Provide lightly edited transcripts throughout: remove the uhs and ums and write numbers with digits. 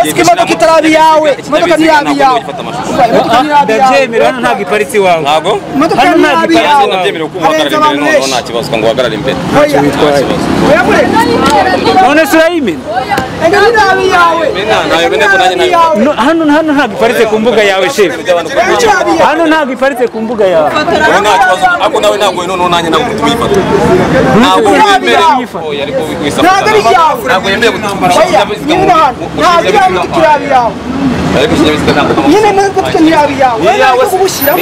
imodoka itarabi yawe imodoka ni yabi yawe ndabyemera nta giparitsi wawe ntago imodoka ni yabi yawe ndabyemera ko uhagarara imbere none nta kibazo ngo uhagarare imbere none surayime hano nta giparitse ku mbuga yawe chef hano nta giparitse ku mbuga yawe nta kibazo ako nawe ntabwo none nanjye ntabwo tubifata ntabwo yemere yari ko wisaba ntabwo yemere nyine nubwo twanyirabi yawe kubushyira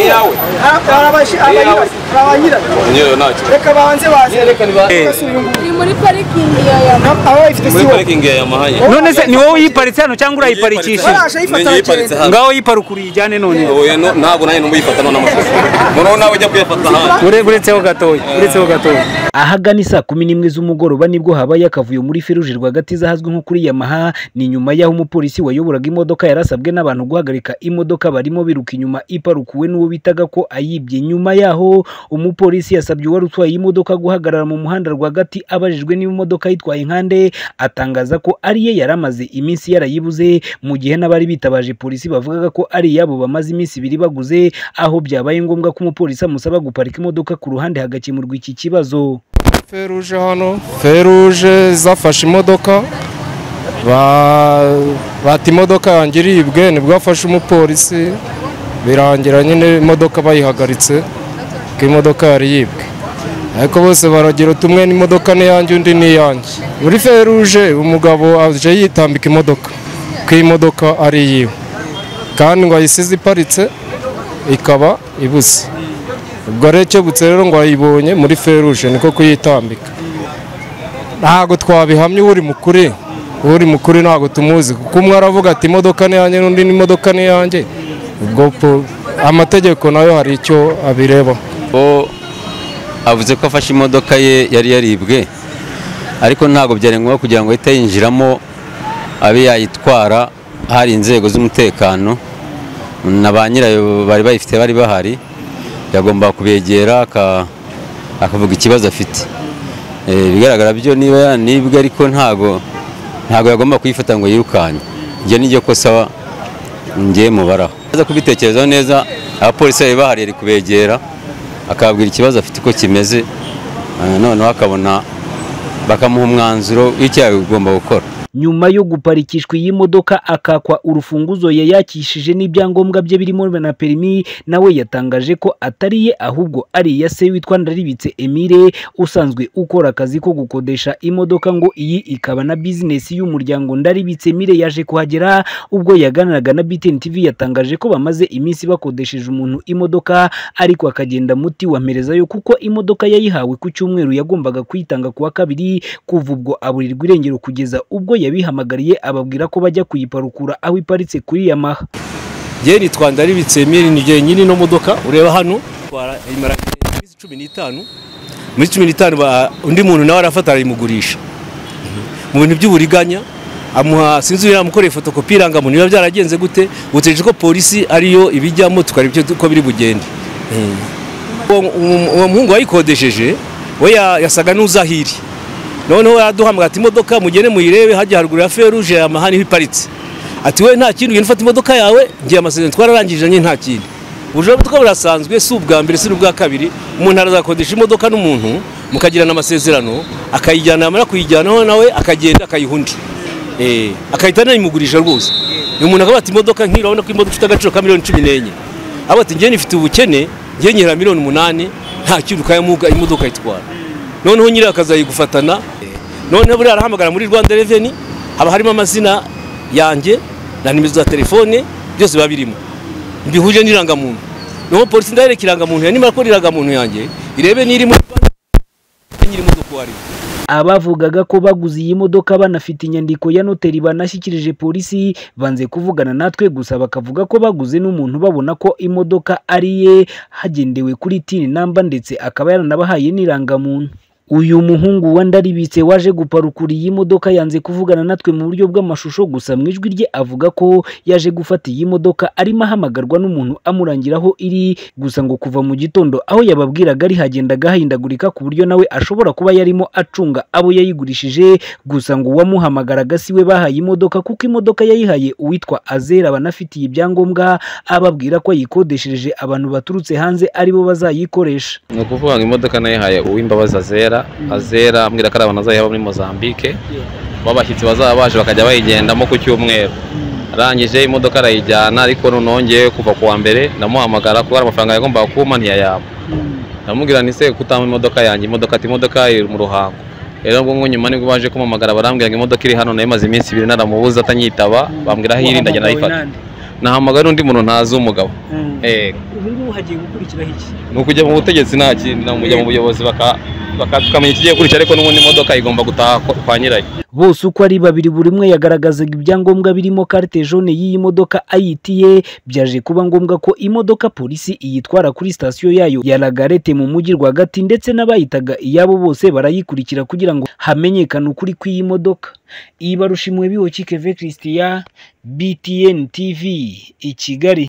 reka banze uri muri parikingi ya Mahanye none se ni wowe uyiparitse hano cyangwa urayiparikishije ngaho yiparukuriye ijyane none ntabwo nanjye numuyifata none amashusho noneho nawe ujya kuyafata hano uretseho gatoya ahagana saa 11 z'umugoroba nibwo habaye akavuyo muri Feruje rwagati zahazwe nko kuri Yamaha ni nyuma y'aho umupolisi wayoboraga imodoka yarasabwe n'abantu guhagarika imodoka barimo biruka inyuma iparukuwe n'uwo bitaga ko ayibye nyuma yaho umupolisi yasabye wari utwaye imodoka guhagarara mu muhanda rwagati abajijwe niba imodoka yitwaye inkande atangaza ko ari ye yaramaze iminsi yarayibuze mu gihe n'abari bitabaje polisi bavugaga ko ari yabo bamaze iminsi 2 baguze aho byabaye ngombwa ko umupolisi amusaba guparika imodoka ku ruhande hagakemurwa iki kibazo. Feruje hano Feruje zafashe imodoka bati imodoka yangiribwe nibwo afashe umupolisi birangira nyine imodoka bayihagaritse ko imodoka yari yibwe ariko bose baragira tumwe n'imodoka ni yanjye undi ni yanjye muri Feruje umugabo aje yitambika imodoka ko imodoka ari yiwe kandi ngo ayisize iparitse ikaba ibuze ubwo rekebutse rero ngo ayibonye muri Feruje niko kuyitambika ntago twabihamye uri mukuri ntago tumuzi kuko umwe aravuga ati imodoka ni yanjye n'undi ni imodoka ni yanjye ubwo amategeko nayo hari icyo abireba avuze ko afashe imodoka ye yari yaribwe ariko ntago byari ngombwa kugira ngo ahite yinjiramo abe yayitwara hari inzego z'umutekano na ba nyirayo bari bayifite bari bahari yagomba kubegera akavuga ikibazo afite bigaragara byo niba yanibwe ariko ntago yagomba kuyifata ngo yirukanye nge nijye ko sawa ngiye mubaraho aza kubitekerezaho neza abapolisi bari bahari ari kubegera akabwira ikibazo afite uko kimeze noneho akabona bakamuha umwanzuro w'icyo agomba gukora. Nyuma yo guparikishwa iyi modoka akakwa urufunguzo yayakishije n'ibyangombwa bye birimo na perimi nawe yatangaje ko atari ye ahubwo ari ya se witwa Ndaribitse Emile usanzwe ukora akazi ko gukodesha imodoka ngo iyi ikaba na business y'umuryango Ndaribitse Emile yaje kuhagera ubwo yaganiraga na BTN TV yatangaje ko bamaze iminsi bakodesheje umuntu imodoka ariko akagenda muti wamerezayo kuko imodoka yayihawe ku cyumweru yagombaga kuyitanga kuwa kabiri kuva ubwo aburirwa irengero kugeza ubwo yabihamagariye ababwira ko bajya kuyiparukura aho iparitse kuri Yamaha. Je nitwa Ndaribitse Emile nije nyine no modoka ureba hano imara 15 muri 15 undi muntu nawe arafata arimugurisha mu bintu by'uburiganya amuha sinzi yamukoreye fotokopi iranga muntu biba byaragenze gute uteje ko polisi ariyo ibijyamo tukaribyo ko biri bugende. Uwo muhungu wayikodesheje we yasaga n'uzahiri noneho yaduhamagara ati imodoka mugene muyirebe hajya haruguru ya Feruje ya Mahani hiparitse ati we nta kintu ufata imodoka yawe ngiye amasezerano twararangije nye nta kintu uje abo twaburasanzwe si ubwa mbere si ubwa kabiri umuntu arazakodesha imodoka n'umuntu mukagirana amasezerano akayijyana amara kuyijyanaho nawe akagenda akayihundi akahitana imugurisha rwose umuntu akaba ati imodoka nk'irabona ko imodoka ifite agaciro ka $14 abo ati ngiye nifite ubukene ngiye nyira $8 nta kintu kayamuga imodoka itwara noneho nyira akazayigufatana noneho buri arahamagara muri Rwanda Revenue haba harimo amazina yanjye na nimero za telefone byose babirimo mbihuje niranga muntu no polisi ndayerekiranga muntu yanimara ko riranga muntu yanjye irebe niri muri nyiri modoka wari abavugaga ko baguze iyi modoka banafite inyandiko ya noteri banashyikirije polisi banze kuvugana natwe gusa bakavuga ko baguze n'umuntu babona ko imodoka ari ye hagendewe kuri tin number ndetse akaba yaranabahaye niranga muntu. uyu muhungu wa Ndaribitse waje guparukura iyi modoka yanze kuvugana natwe mu buryo bw'amashusho, gusa mu ijwi rye avuga ko yaje gufata iyi modoka arimo ahamagarwa n'umuntu amurangira aho iri, gusa ngo kuva mu gitondo aho yababwiraga ari hagendaga hahindagurika ku buryo nawe ashobora kuba yarimo acunga abo yayigurishije, gusa ngo uwamuhamagaraga si we bahaye imodoka kuko imodoka yayihaye uwitwa Azera banafitiye ibyangombwa, ababwira ko ayikodeshereje abantu baturutse hanze aribo bazayikoresha. Ni ukuvuga ngo imodoka nayihaye Uwimbabazi Azera ambwira ko ari abantu bazayaba muri Mozambique babashyitsi bazaba baje bakajya bayigendamo ku cyumweru. Arangije imodoka arayijyana, ariko nonongeye kuva kuwa mbere ndamuhamagara kuko amafaranga yagombaga kuma ntiyayaba. Ndamubwira nti se kutama imodoka yanjye, imodoka iri mu Ruhango. Rero ngo nyuma nibwo baje kumamagara barambwira ngo imodoka iri hano, nayo imaze iminsi 2 naramubuza atanyitaba, bambwira aho iri ndagenda nayifata. Nahamagara undi muntu ntazi umugabo. Ubu hagiye gukurikiraho iki? Nukujya mu butegetsi nta kintu, namujya mu buyobozi bakamenya ikigiye kurikira, ariko n'ubundi imodoka igomba gutaha kwa nyirayo. Bose uko ari babiri buri umwe yagaragazaga ibyangombwa birimo carte jaune y'iyi modoka ayitiye. Byaje kuba ngombwa ko imodoka polisi iyitwara kuri station yayo ya Lagarete mu mujyi rwagati, ndetse n'abayitaga iyabo bose barayikurikira kugira ngo hamenyekane ukuri kw'iyi modoka. Ibarushimwe Bihoki Keve Christian, BTN TV i Kigali.